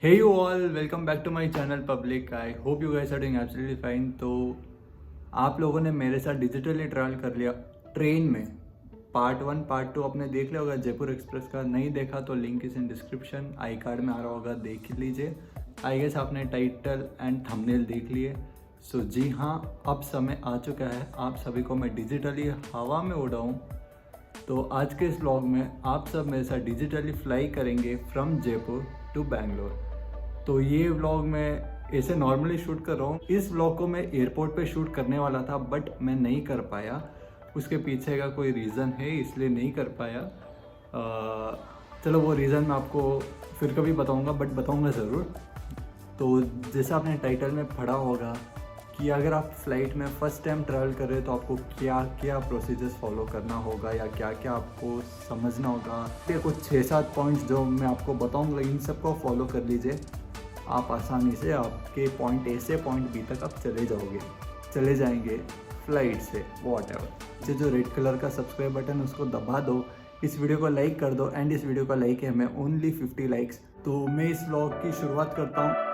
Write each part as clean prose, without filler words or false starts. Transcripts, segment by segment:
Hey you all, welcome back to my channel public. I hope you guys are doing absolutely fine. तो आप लोगों ने मेरे साथ डिजिटली ट्रैवल कर लिया ट्रेन में। पार्ट 1 पार्ट 2 आपने देख लिया होगा जयपुर एक्सप्रेस का। नहीं देखा तो link is in description, I card में आ रहा होगा, देख लीजिए। आई गेस आपने टाइटल एंड थंबनेल देख लिए। सो जी हाँ, अब समय आ चुका है आप सभी को मैं डिजिटली हवा में उड़ाऊँ। तो आज के इस व्लॉग में आप सब मेरे साथ डिजिटली फ्लाई करेंगे फ्रॉम जयपुर टू बैंगलोर। तो ये व्लॉग मैं ऐसे नॉर्मली शूट कर रहा हूँ। इस व्लॉग को मैं एयरपोर्ट पे शूट करने वाला था बट मैं नहीं कर पाया। उसके पीछे का कोई रीज़न है, इसलिए नहीं कर पाया। चलो वो रीज़न मैं आपको फिर कभी बताऊँगा, बट बताऊँगा ज़रूर। तो जैसा आपने टाइटल में पढ़ा होगा कि अगर आप फ्लाइट में फ़र्स्ट टाइम ट्रैवल कर रहे हो तो आपको क्या क्या प्रोसीजर्स फॉलो करना होगा या क्या क्या आपको समझना होगा। ये कुछ 6-7 पॉइंट्स जो मैं आपको बताऊंगा, इन सब को फॉलो कर लीजिए। आप आसानी से आपके पॉइंट ए से पॉइंट बी तक आप चले जाएंगे फ्लाइट से वॉटएवर। जो रेड कलर का सब्सक्राइब बटन उसको दबा दो, इस वीडियो को लाइक कर दो। एंड इस वीडियो का लाइक है हमें ओनली 50 लाइक्स। तो मैं इस व्लॉग की शुरुआत करता हूँ।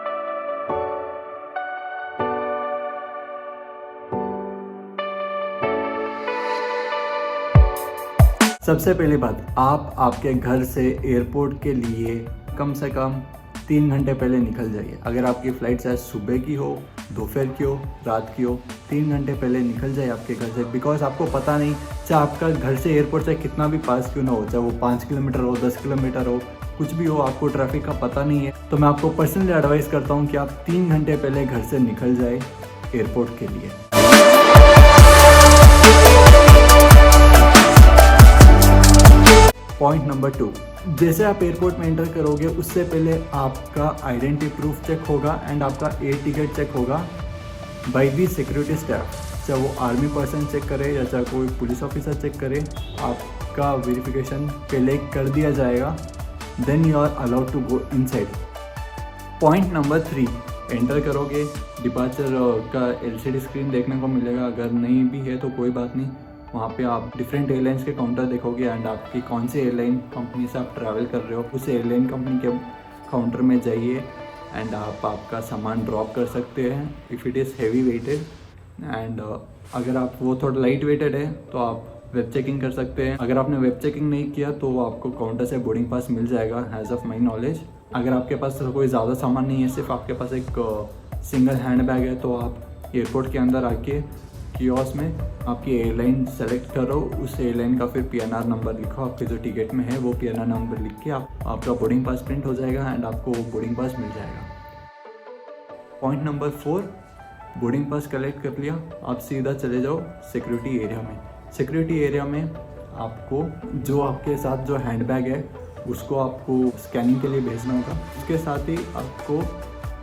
सबसे पहली बात, आप आपके घर से एयरपोर्ट के लिए कम से कम 3 घंटे पहले निकल जाइए। अगर आपकी फ़्लाइट चाहे सुबह की हो, दोपहर की हो, रात की हो, 3 घंटे पहले निकल जाए आपके घर से। बिकॉज आपको पता नहीं, चाहे आपका घर से एयरपोर्ट से कितना भी पास क्यों ना हो, चाहे वो 5 किलोमीटर हो, 10 किलोमीटर हो, कुछ भी हो, आपको ट्रैफिक का पता नहीं है। तो मैं आपको पर्सनली एडवाइस करता हूँ कि आप 3 घंटे पहले घर से निकल जाए एयरपोर्ट के लिए। पॉइंट नंबर 2, जैसे आप एयरपोर्ट में एंटर करोगे उससे पहले आपका आइडेंटिटी प्रूफ चेक होगा एंड आपका एयर टिकट चेक होगा बाय दी सिक्योरिटी स्टाफ। चाहे वो आर्मी पर्सन चेक करे या चाहे कोई पुलिस ऑफिसर चेक करे, आपका वेरिफिकेशन पहले कर दिया जाएगा। Then you are allowed to go inside. Point number 3, enter करोगे, डिपार्चर का LCD स्क्रीन देखने को मिलेगा। अगर नहीं भी है तो कोई बात नहीं, वहाँ पे आप डिफरेंट एयरलाइंस के काउंटर देखोगे एंड आपकी कौन से एयरलाइन कंपनी से आप ट्रैवल कर रहे हो उस एयरलाइन कंपनी के काउंटर में जाइए एंड आप आपका सामान ड्रॉप कर सकते हैं if it is heavy weighted. And अगर आप वो थोड़ा लाइट वेटेड है तो आप वेब चेकिंग कर सकते हैं। अगर आपने वेब चेकिंग नहीं किया तो आपको काउंटर से बोर्डिंग पास मिल जाएगा एज ऑफ माई नॉलेज। अगर आपके पास कोई ज़्यादा सामान नहीं है, सिर्फ आपके पास एक सिंगल हैंड बैग है, तो आप एयरपोर्ट के अंदर आके कियोस्क में आपकी एयरलाइन सेलेक्ट करो, उस एयरलाइन का फिर PNR नंबर लिखो। आपके जो टिकट में है वो PNR नंबर लिख के आपका बोर्डिंग पास प्रिंट हो जाएगा एंड आपको बोर्डिंग पास मिल जाएगा। Point number 4, boarding pass collect कर लिया, आप सीधा चले जाओ सिक्योरिटी एरिया में। सिक्योरिटी एरिया में आपको जो आपके साथ जो हैंड बैग है उसको आपको स्कैनिंग के लिए भेजना होगा। उसके साथ ही आपको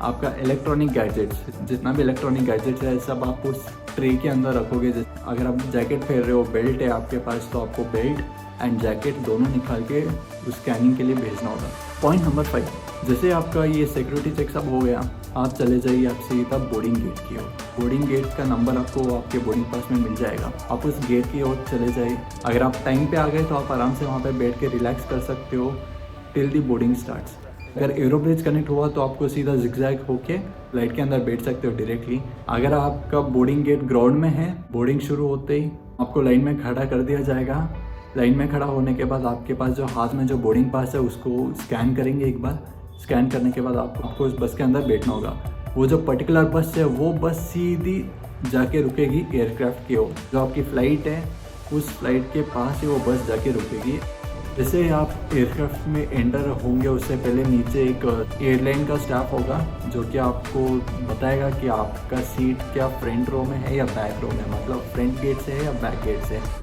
आपका इलेक्ट्रॉनिक गैजेट्स, जितना भी इलेक्ट्रॉनिक गैजेट्स है सब आप उस ट्रे के अंदर रखोगे। अगर आप जैकेट पहन रहे हो, बेल्ट है आपके पास, तो आपको बेल्ट एंड जैकेट दोनों निकाल के उस स्कैनिंग के लिए भेजना होगा। पॉइंट नंबर 5, जैसे आपका ये सिक्योरिटी चेक सब हो गया, आप चले जाइए आप सीधा बोर्डिंग गेट की ओर। बोर्डिंग गेट का नंबर आपको आपके बोर्डिंग पास में मिल जाएगा, आप उस गेट की ओर चले जाइए। अगर आप टाइम पे आ गए तो आप आराम से वहाँ पे बैठ के रिलैक्स कर सकते हो टिल दी बोर्डिंग स्टार्ट्स। अगर एरोब्रिज कनेक्ट हुआ तो आपको सीधा जिगजैग होके फ्लाइट के अंदर बैठ सकते हो डायरेक्टली। अगर आपका बोर्डिंग गेट ग्राउंड में है, बोर्डिंग शुरू होते ही आपको लाइन में खड़ा कर दिया जाएगा। लाइन में खड़ा होने के बाद आपके पास जो हाथ में जो बोर्डिंग पास है उसको स्कैन करेंगे एक बार। स्कैन करने के बाद आपको उस बस के अंदर बैठना होगा। वो जो पर्टिकुलर बस है वो बस सीधी जाके रुकेगी एयरक्राफ्ट की ओर। जो आपकी फ़्लाइट है उस फ्लाइट के पास ही वो बस जाके रुकेगी। जैसे आप एयरक्राफ्ट में एंटर होंगे उससे पहले नीचे एक एयरलाइन का स्टाफ होगा जो कि आपको बताएगा कि आपका सीट क्या फ्रंट रो में है या बैक रो में, मतलब फ्रंट गेट से है या बैक गेट से है।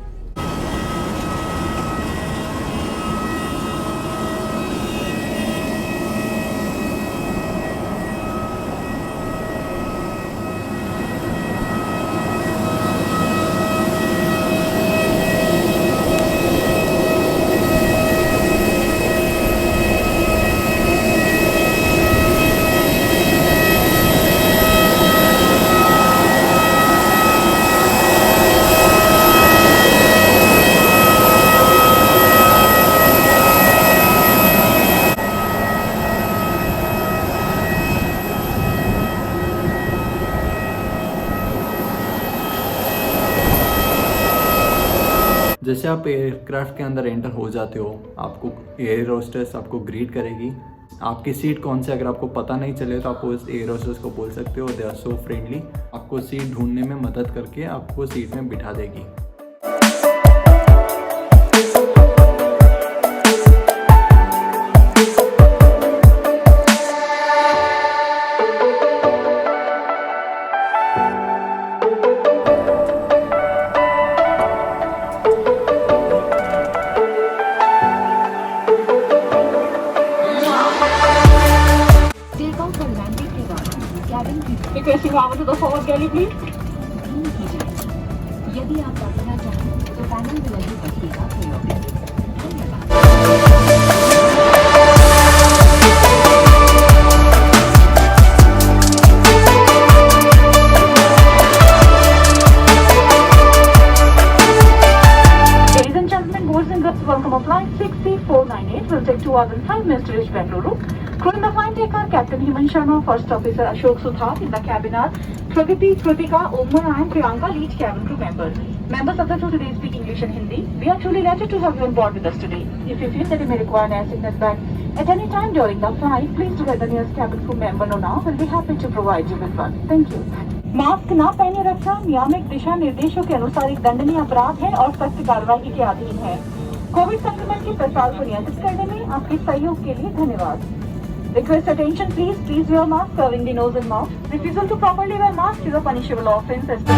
जैसे आप एयरक्राफ्ट के अंदर एंटर हो जाते हो, आपको एयर होस्टेस आपको ग्रीट करेगी। आपकी सीट कौन सी अगर आपको पता नहीं चले तो आप उस एयर होस्टेस को बोल सकते हो, दे आर सो फ्रेंडली, आपको सीट ढूंढने में मदद करके आपको सीट में बिठा देगी। Requesting over to the forward galley, please. यदि आप बैठना चाहें तो पैनल में लगी बत्ती का प्रयोग करें। धन्यवाद। Ladies and gentlemen, boys and girls, welcome of flight 63498 will take 2 hours and 5 minutes to reach Bengaluru. Crew in the flight take are Captain Himan Sharma, First Officer Ashok Sudhar. In the cabin are Pragati, Kritika, Umar and Priyanka, lead cabin crew members. Members of the crew today speak English and Hindi. We are truly delighted to have you on board with us today. If you feel that you may require an air sickness bag at any time during the flight, please do let the nearest cabin crew member know now. We'll be happy to provide you with one. Thank you. Mask ना पहने रखना नियामक दिशा निर्देशों के अनुसार एक दंडनीय अपराध है और सख्त कार्रवाई के अधीन है। कोविड संक्रमण के प्रसार को नियंत्रित करने में आपके सहयोग के लिए धन्यवाद। Request attention, please. Please wear mask covering the nose and mouth. Refusal to properly wear mask is a punishable offence as per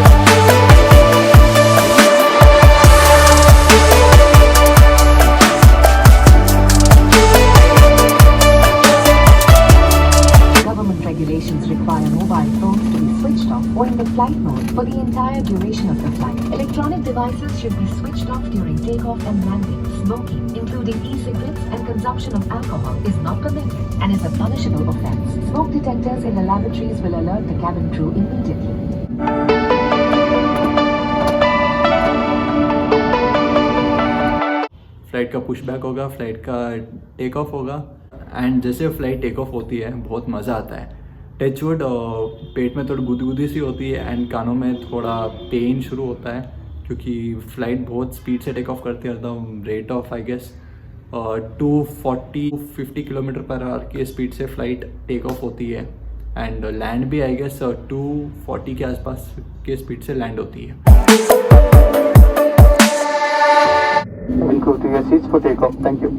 Government regulations require mobile phones to be switched off or in the flight mode for the entire duration of the flight. Electronic devices should be switched off during takeoff and landing. Smoking, including e-cigarettes and consumption of alcohol, is not permitted and is a punishable offence. Smoke detectors in the lavatories will alert the cabin crew immediately. Flight का pushback होगा, flight का take off होगा and जैसे flight take off होती है बहुत मज़ा आता है। टचवुड पेट में थोड़ी गुदगुदी सी होती है एंड कानों में थोड़ा पेन शुरू होता है क्योंकि फ़्लाइट बहुत स्पीड से टेक ऑफ करती है। एकदम rate of I guess 240-50 kilometre per hour की स्पीड से फ़्लाइट टेक ऑफ होती है एंड लैंड भी आई गेस 240 के आसपास के स्पीड से लैंड होती है। Crew to your seats for takeoff. Thank you.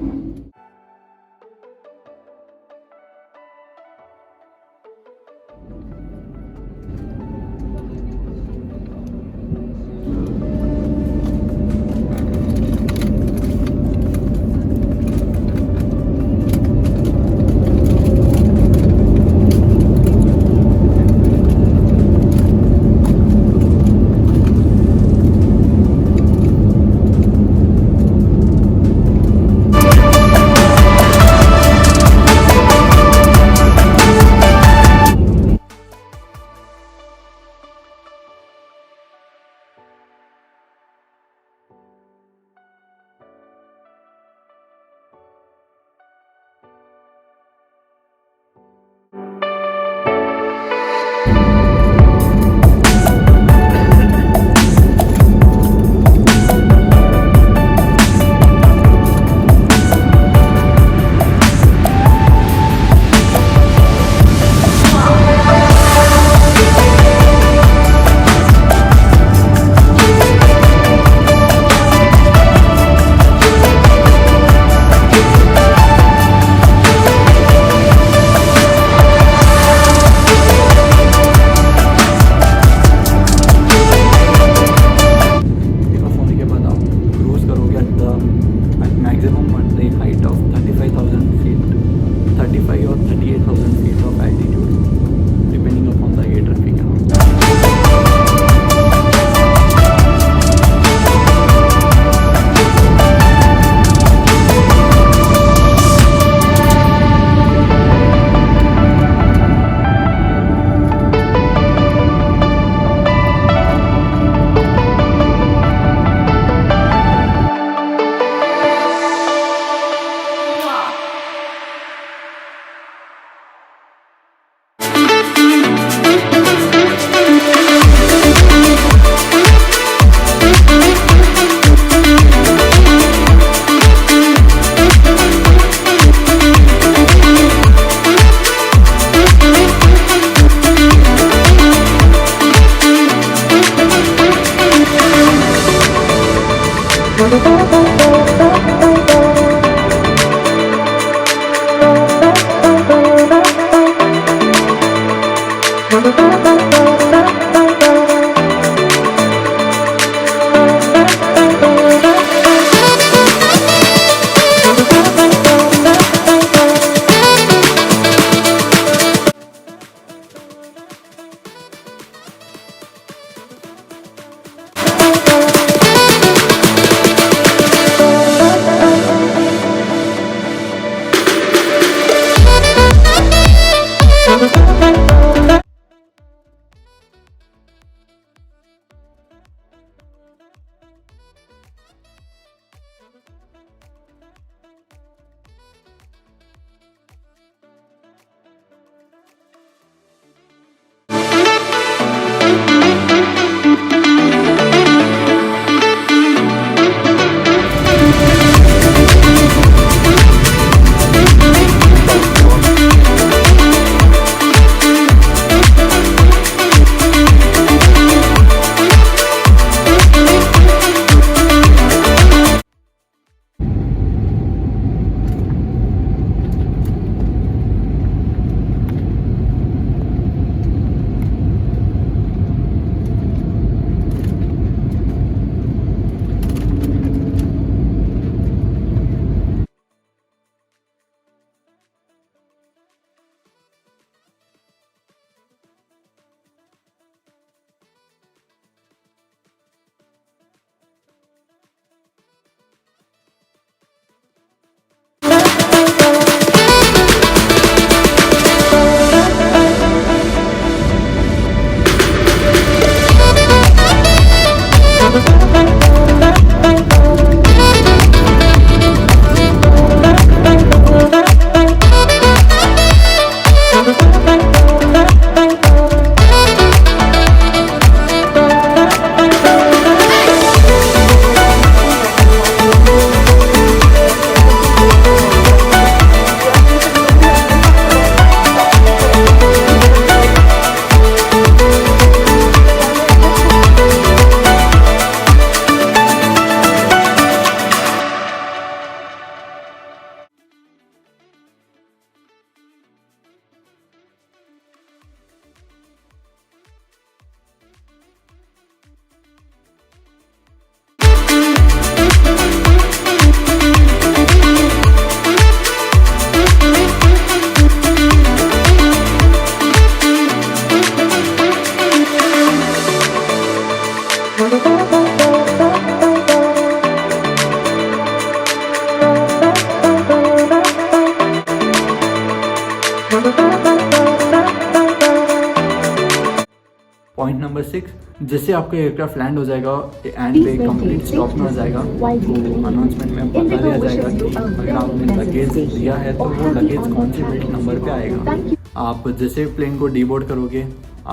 Point number 6, जैसे आपका एयरक्राफ्ट लैंड हो जाएगा एंड पे कंप्लीट स्टॉप में हो जाएगा तो अनाउंसमेंट में बता दिया जाएगा कि अगर आपने लगेज दिया है तो वो लगेज कौन से बेल्ट नंबर पे आएगा। आप जैसे प्लेन को डीबोर्ड करोगे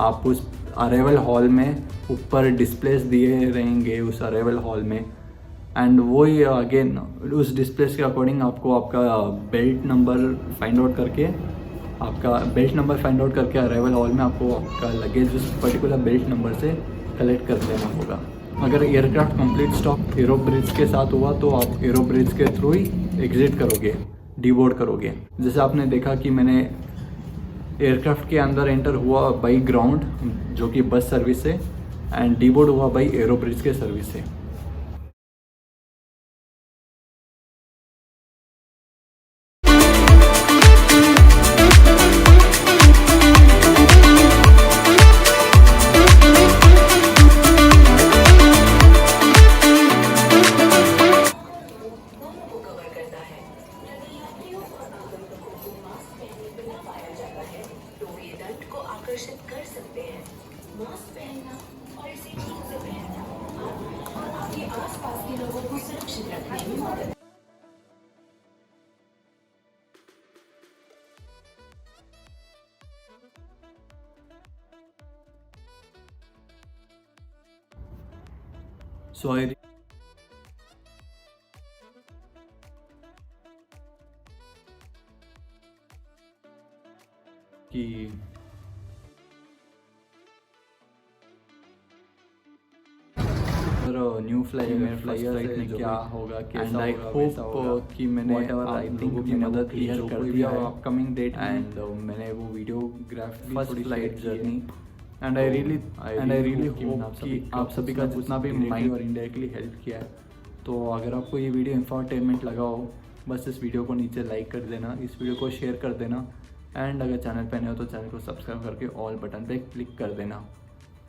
आप उस अराइवल हॉल में ऊपर डिस्प्लेस दिए रहेंगे उस अराइवल हॉल में, एंड वही अगेन उस डिस्प्लेस के अकॉर्डिंग आपको आपका बेल्ट नंबर फाइंड आउट करके अराइवल हॉल में आपको आपका लगेज उस पर्टिकुलर बेल्ट नंबर से कलेक्ट कर लेना होगा। अगर aircraft complete stop arrow bridge के साथ हुआ तो आप एरो ब्रिज के थ्रू ही एग्जिट करोगे, डीबोर्ड करोगे। जैसे आपने देखा कि मैंने एयरक्राफ्ट के अंदर एंटर हुआ बाई ग्राउंड जो कि बस सर्विस से, एंड डीबोर्ड हुआ बाई एरो ब्रिज के सर्विस से। आकर्षित कर सकते हैं। मास्क पहनना और इसे ठीक से पहनना और आपके आसपास के लोगों को सुरक्षित रखने में मदद। सॉरी कि फ्यूचर न्यू फ्लाइयर में क्या होगा, कैसा होगा, कि मैंने आप लोगों की मदद क्लियर कर दिया अपकमिंग डेट एंड मैंने वो videograph first flight journey and I really hope कि आप सभी का जितना भी माइंड और इनडायरेक्टली हेल्प किया है। तो अगर आपको ये वीडियो इंफॉर्टेनमेंट लगा हो, बस इस वीडियो को नीचे लाइक कर देना, इस वीडियो को शेयर कर देना एंड अगर चैनल पे नए हो तो चैनल को सब्सक्राइब करके ऑल बटन पे क्लिक कर देना।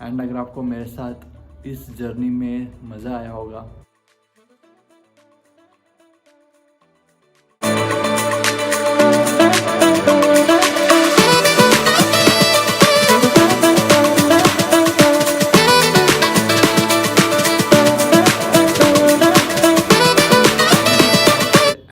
एंड अगर आपको मेरे साथ इस जर्नी में मज़ा आया होगा